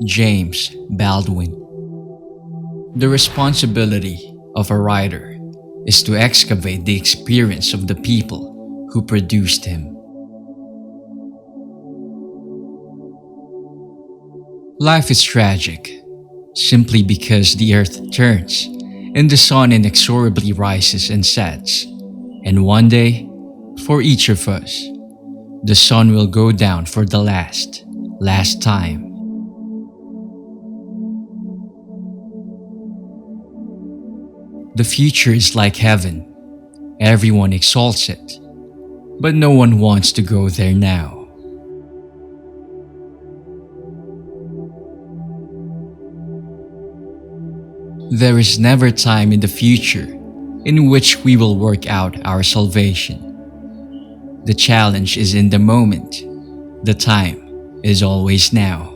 James Baldwin. The responsibility of a writer is to excavate the experience of the people who produced him. Life is tragic simply because the earth turns and the sun inexorably rises and sets. And one day, for each of us, the sun will go down for the last time. The future is like heaven. Everyone exalts it, but no one wants to go there now. There is never time in the future in which we will work out our salvation. The challenge is in the moment. The time is always now.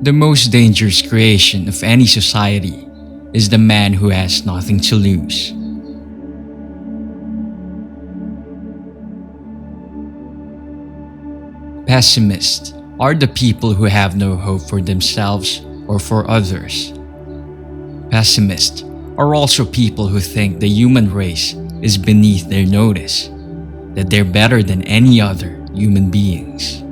The most dangerous creation of any society is the man who has nothing to lose. Pessimists are the people who have no hope for themselves or for others. Pessimists are also people who think the human race is beneath their notice, that they're better than any other human beings.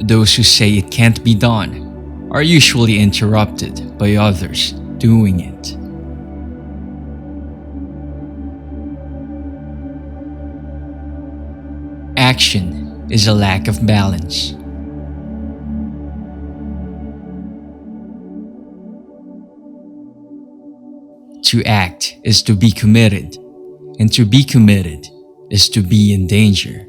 Those who say it can't be done are usually interrupted by others doing it. Action is a lack of balance. To act is to be committed, and to be committed is to be in danger.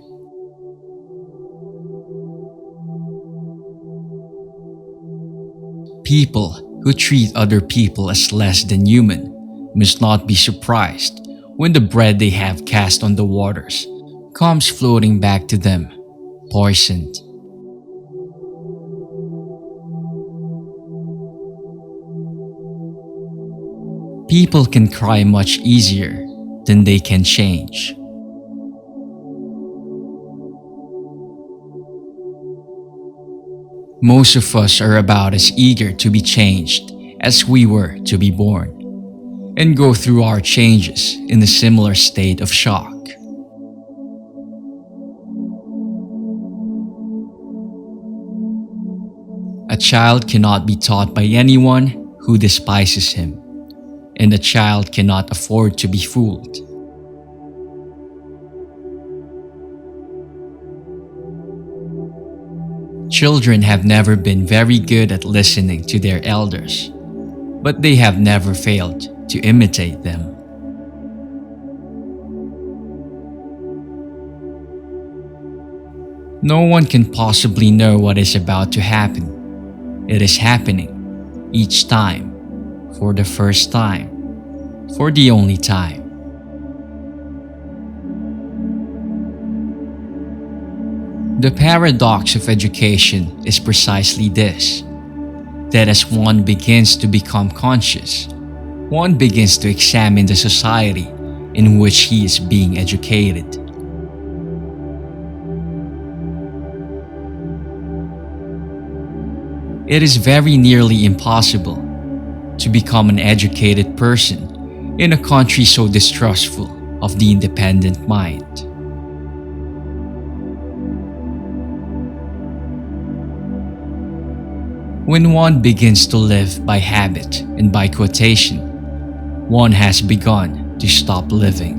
People who treat other people as less than human must not be surprised when the bread they have cast on the waters comes floating back to them, poisoned. People can cry much easier than they can change. Most of us are about as eager to be changed as we were to be born, and go through our changes in a similar state of shock. A child cannot be taught by anyone who despises him, and a child cannot afford to be fooled. Children have never been very good at listening to their elders, but they have never failed to imitate them. No one can possibly know what is about to happen. It is happening each time, for the first time, for the only time. The paradox of education is precisely this, that as one begins to become conscious, one begins to examine the society in which he is being educated. It is very nearly impossible to become an educated person in a country so distrustful of the independent mind. When one begins to live by habit and by quotation, one has begun to stop living.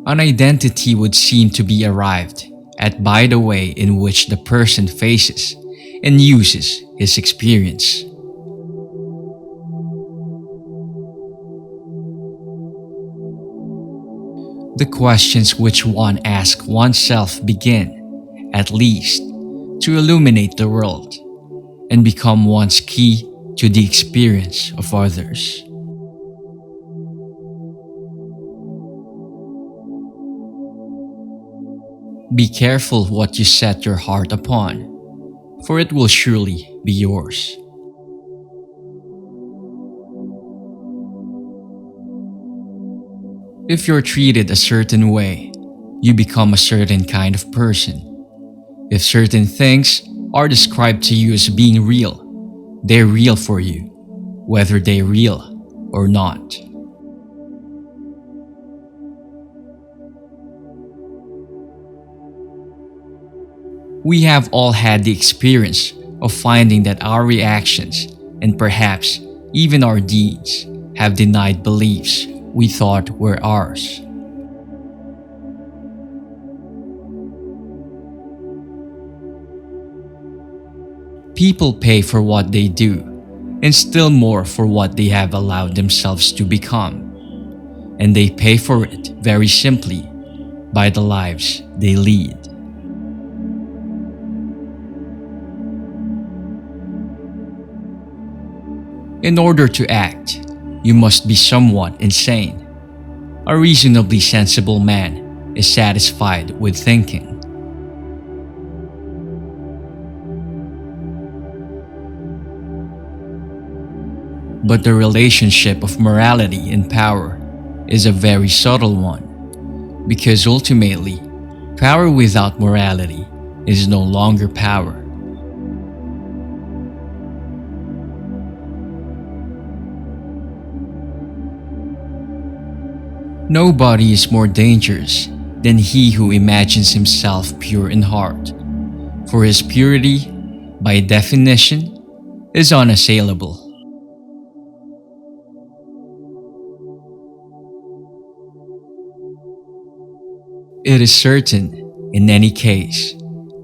An identity would seem to be arrived at by the way in which the person faces and uses his experience. The questions which one asks oneself begin, at least, to illuminate the world and become one's key to the experience of others. Be careful what you set your heart upon, for it will surely be yours. If you're treated a certain way, you become a certain kind of person. If certain things are described to you as being real, they're real for you, whether they're real or not. We have all had the experience of finding that our reactions, and perhaps even our deeds, have denied beliefs we thought were ours. People pay for what they do, and still more for what they have allowed themselves to become. And they pay for it very simply by the lives they lead. In order to act, you must be somewhat insane. A reasonably sensible man is satisfied with thinking. But the relationship of morality and power is a very subtle one, because ultimately, power without morality is no longer power. Nobody is more dangerous than he who imagines himself pure in heart, for his purity, by definition, is unassailable. It is certain, in any case,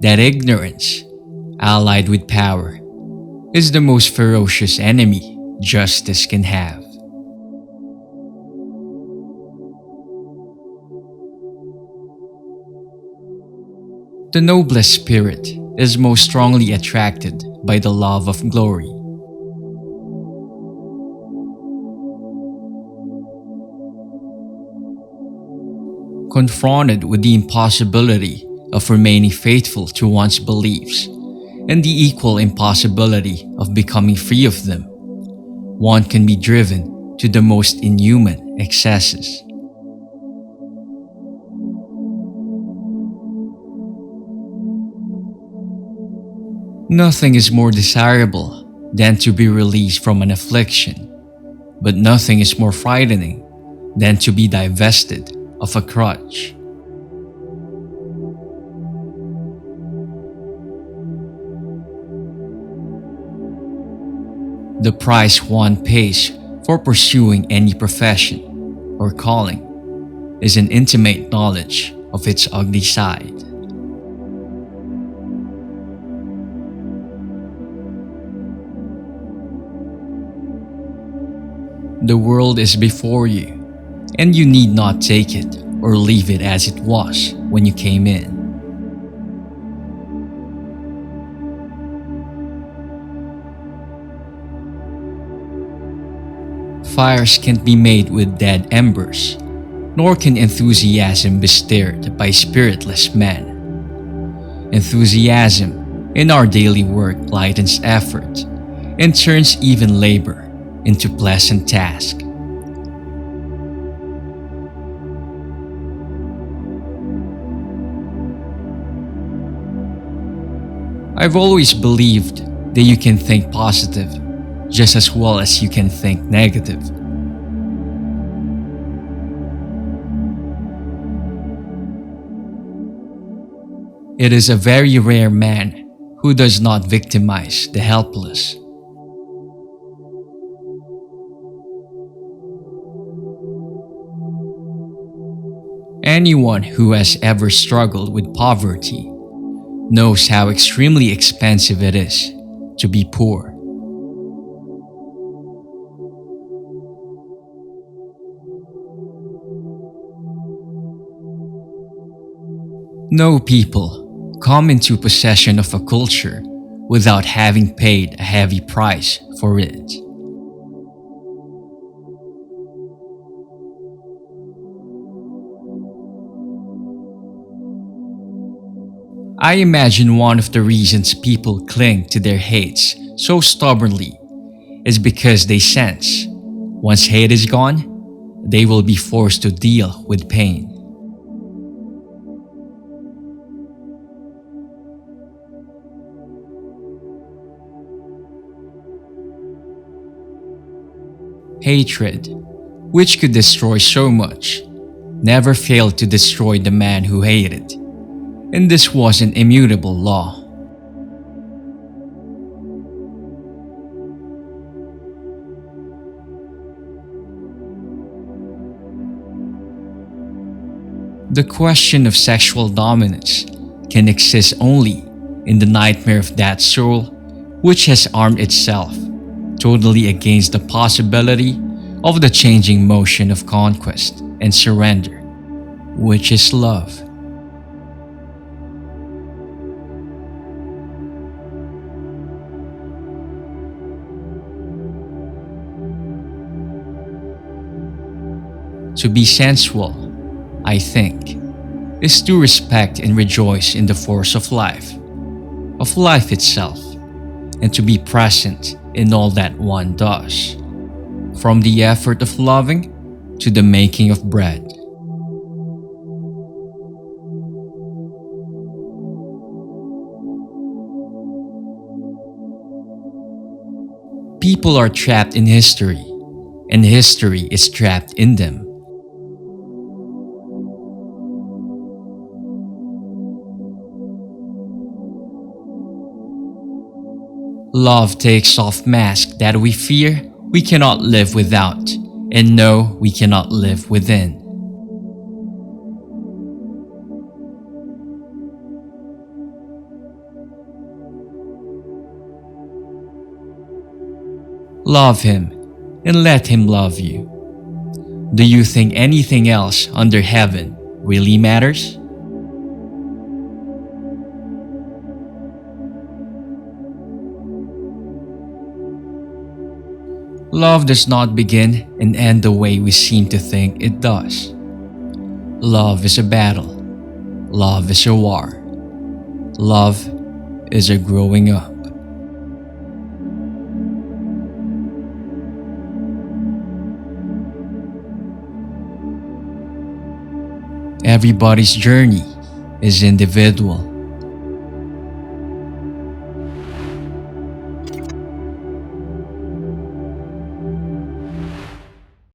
that ignorance, allied with power, is the most ferocious enemy justice can have. The noblest spirit is most strongly attracted by the love of glory. Confronted with the impossibility of remaining faithful to one's beliefs and the equal impossibility of becoming free of them, one can be driven to the most inhuman excesses. Nothing is more desirable than to be released from an affliction, but nothing is more frightening than to be divested of a crutch. The price one pays for pursuing any profession or calling is an intimate knowledge of its ugly side. The world is before you, and you need not take it or leave it as it was when you came in. Fires can't be made with dead embers, nor can enthusiasm be stirred by spiritless men. Enthusiasm in our daily work lightens effort and turns even labor into pleasant task. I've always believed that you can think positive just as well as you can think negative. It is a very rare man who does not victimize the helpless. Anyone who has ever struggled with poverty knows how extremely expensive it is to be poor. No people come into possession of a culture without having paid a heavy price for it. I imagine one of the reasons people cling to their hates so stubbornly is because they sense once hate is gone, they will be forced to deal with pain. Hatred, which could destroy so much, never failed to destroy the man who hated. And this was an immutable law. The question of sexual dominance can exist only in the nightmare of that soul which has armed itself totally against the possibility of the changing motion of conquest and surrender, which is love. To be sensual, I think, is to respect and rejoice in the force of life itself, and to be present in all that one does, from the effort of loving to the making of bread. People are trapped in history, and history is trapped in them. Love takes off masks that we fear we cannot live without and know we cannot live within. Love him and let him love you. Do you think anything else under heaven really matters? Love does not begin and end the way we seem to think it does. Love is a battle. Love is a war. Love is a growing up. Everybody's journey is individual.